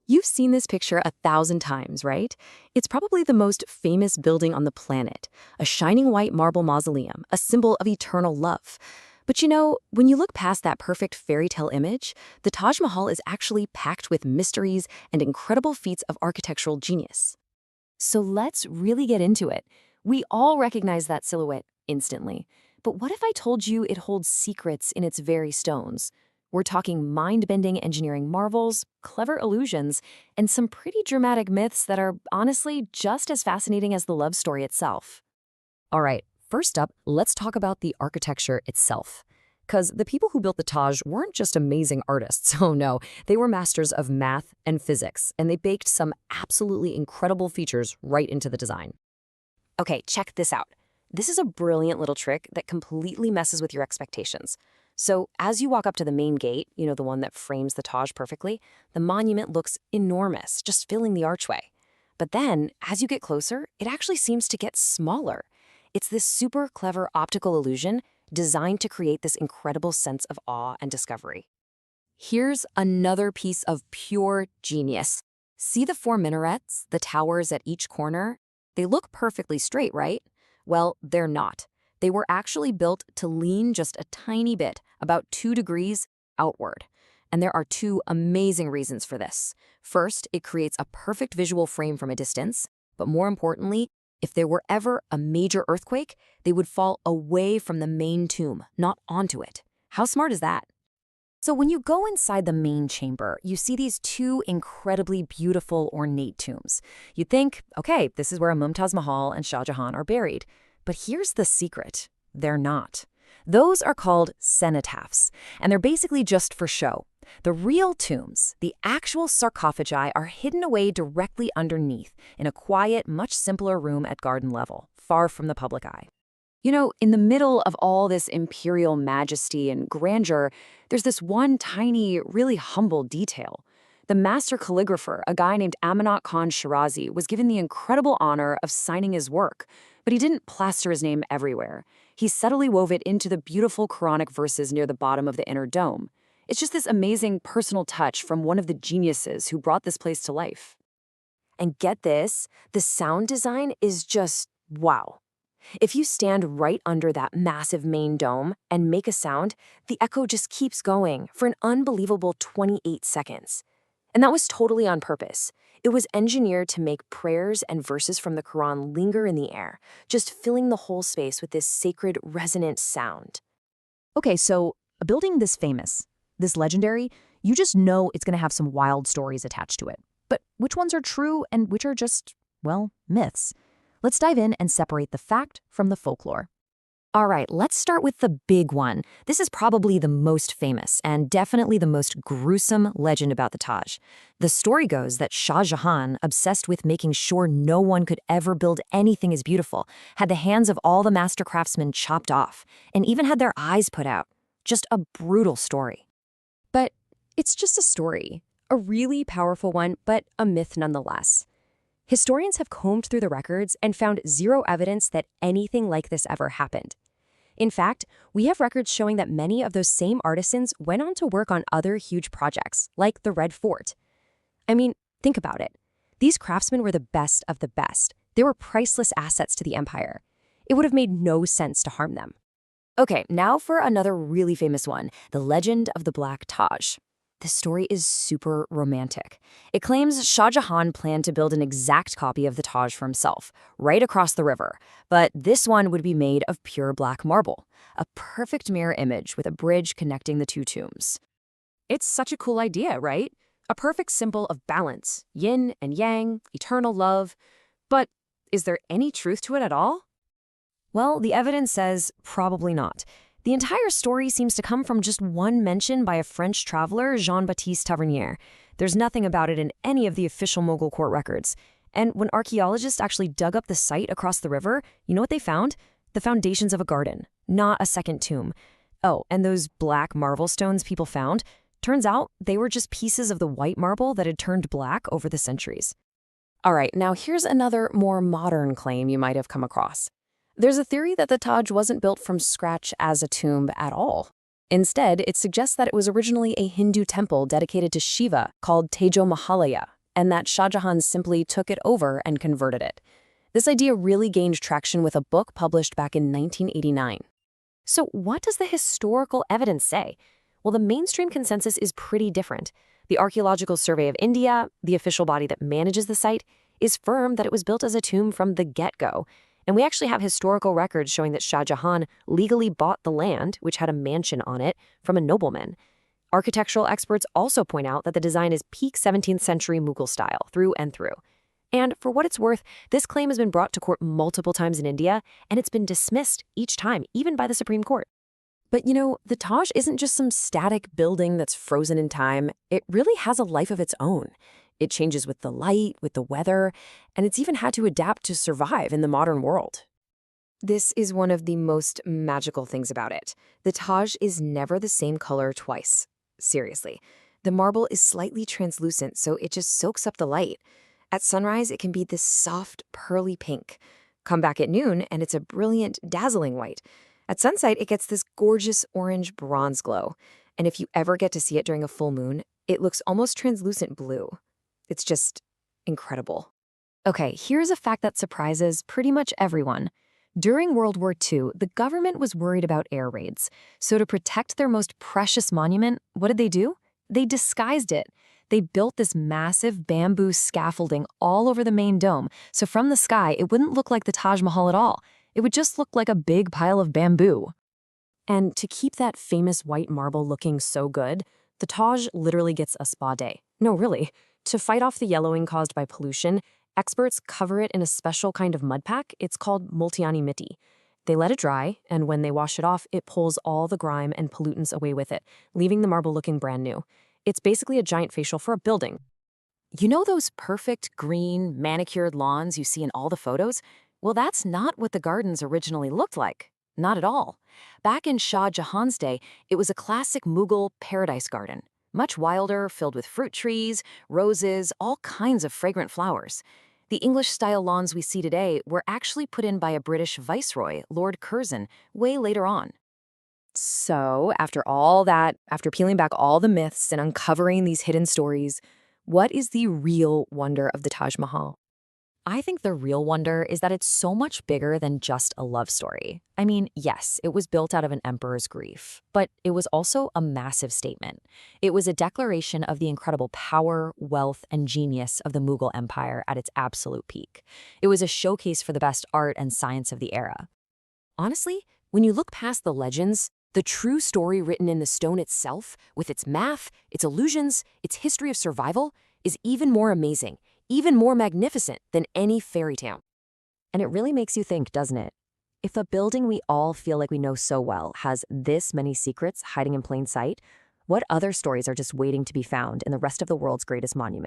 You've seen this picture 1,000 times, right? It's probably the most famous building on the planet, a shining white marble mausoleum, a symbol of eternal love. But when you look past that perfect fairy tale image, the Taj Mahal is actually packed with mysteries and incredible feats of architectural genius. So let's really get into it. We all recognize that silhouette instantly. But what if I told you it holds secrets in its very stones? We're talking mind-bending engineering marvels, clever illusions, and some pretty dramatic myths that are honestly just as fascinating as the love story itself. All right, first up, let's talk about the architecture itself. Because the people who built the Taj weren't just amazing artists, oh no, they were masters of math and physics, and they baked some absolutely incredible features right into the design. Okay, check this out. This is a brilliant little trick that completely messes with your expectations. So as you walk up to the main gate, the one that frames the Taj perfectly, the monument looks enormous, just filling the archway. But then, as you get closer, it actually seems to get smaller. It's this super clever optical illusion designed to create this incredible sense of awe and discovery. Here's another piece of pure genius. See the 4 minarets, the towers at each corner? They look perfectly straight, right? Well, they're not. They were actually built to lean just a tiny bit, about 2 degrees, outward. And there are 2 amazing reasons for this. First, it creates a perfect visual frame from a distance, but more importantly, if there were ever a major earthquake, they would fall away from the main tomb, not onto it. How smart is that? So when you go inside the main chamber, you see these 2 incredibly beautiful ornate tombs. You'd think, okay, this is where Mumtaz Mahal and Shah Jahan are buried. But here's the secret. They're not. Those are called cenotaphs, and they're basically just for show. The real tombs, the actual sarcophagi, are hidden away directly underneath in a quiet, much simpler room at garden level, far from the public eye. In the middle of all this imperial majesty and grandeur, there's this one tiny, really humble detail. The master calligrapher, a guy named Amanat Khan Shirazi, was given the incredible honor of signing his work, but he didn't plaster his name everywhere. He subtly wove it into the beautiful Quranic verses near the bottom of the inner dome. It's just this amazing personal touch from one of the geniuses who brought this place to life. And get this, the sound design is just wow. If you stand right under that massive main dome and make a sound, the echo just keeps going for an unbelievable 28 seconds. And that was totally on purpose. It was engineered to make prayers and verses from the Quran linger in the air, just filling the whole space with this sacred, resonant sound. Okay, so a building this famous, this legendary, you just know it's going to have some wild stories attached to it. But which ones are true and which are just, well, myths? Let's dive in and separate the fact from the folklore. All right, let's start with the big one. This is probably the most famous and definitely the most gruesome legend about the Taj. The story goes that Shah Jahan, obsessed with making sure no one could ever build anything as beautiful, had the hands of all the master craftsmen chopped off and even had their eyes put out. Just a brutal story. But it's just a story, a really powerful one, but a myth nonetheless. Historians have combed through the records and found zero evidence that anything like this ever happened. In fact, we have records showing that many of those same artisans went on to work on other huge projects, like the Red Fort. I mean, think about it. These craftsmen were the best of the best. They were priceless assets to the empire. It would have made no sense to harm them. Okay, now for another really famous one, the legend of the Black Taj. This story is super romantic. It claims Shah Jahan planned to build an exact copy of the Taj for himself, right across the river, but this one would be made of pure black marble, a perfect mirror image with a bridge connecting the 2 tombs. It's such a cool idea, right? A perfect symbol of balance, yin and yang, eternal love. But is there any truth to it at all? Well, the evidence says probably not. The entire story seems to come from just one mention by a French traveler, Jean-Baptiste Tavernier. There's nothing about it in any of the official Mughal court records. And when archaeologists actually dug up the site across the river, you know what they found? The foundations of a garden, not a second tomb. Oh, and those black marble stones people found, turns out they were just pieces of the white marble that had turned black over the centuries. All right, now here's another more modern claim you might have come across. There's a theory that the Taj wasn't built from scratch as a tomb at all. Instead, it suggests that it was originally a Hindu temple dedicated to Shiva called Tejo Mahalaya, and that Shah Jahan simply took it over and converted it. This idea really gained traction with a book published back in 1989. So what does the historical evidence say? Well, the mainstream consensus is pretty different. The Archaeological Survey of India, the official body that manages the site, is firm that it was built as a tomb from the get-go. And we actually have historical records showing that Shah Jahan legally bought the land, which had a mansion on it, from a nobleman. Architectural experts also point out that the design is peak 17th century Mughal style, through and through. And for what it's worth, this claim has been brought to court multiple times in India, and it's been dismissed each time, even by the Supreme Court. But the Taj isn't just some static building that's frozen in time. It really has a life of its own. It changes with the light, with the weather, and it's even had to adapt to survive in the modern world. This is one of the most magical things about it. The Taj is never the same color twice. Seriously. The marble is slightly translucent, so it just soaks up the light. At sunrise, it can be this soft, pearly pink. Come back at noon, and it's a brilliant, dazzling white. At sunset, it gets this gorgeous orange bronze glow. And if you ever get to see it during a full moon, it looks almost translucent blue. It's just incredible. Okay, here's a fact that surprises pretty much everyone. During World War II, the government was worried about air raids. So to protect their most precious monument, what did they do? They disguised it. They built this massive bamboo scaffolding all over the main dome, so from the sky, it wouldn't look like the Taj Mahal at all. It would just look like a big pile of bamboo. And to keep that famous white marble looking so good, the Taj literally gets a spa day. No, really. To fight off the yellowing caused by pollution, experts cover it in a special kind of mud pack. It's called multiani mitti. They let it dry, and when they wash it off, it pulls all the grime and pollutants away with it, leaving the marble looking brand new. It's basically a giant facial for a building. You know those perfect green, manicured lawns you see in all the photos? Well, that's not what the gardens originally looked like. Not at all. Back in Shah Jahan's day, it was a classic Mughal paradise garden. Much wilder, filled with fruit trees, roses, all kinds of fragrant flowers. The English-style lawns we see today were actually put in by a British viceroy, Lord Curzon, way later on. So, after all that, after peeling back all the myths and uncovering these hidden stories, what is the real wonder of the Taj Mahal? I think the real wonder is that it's so much bigger than just a love story. I mean, yes, it was built out of an emperor's grief, but it was also a massive statement. It was a declaration of the incredible power, wealth, and genius of the Mughal Empire at its absolute peak. It was a showcase for the best art and science of the era. Honestly, when you look past the legends, the true story written in the stone itself, with its math, its illusions, its history of survival, is even more amazing, even more magnificent than any fairy tale. And it really makes you think, doesn't it? If a building we all feel like we know so well has this many secrets hiding in plain sight, what other stories are just waiting to be found in the rest of the world's greatest monuments?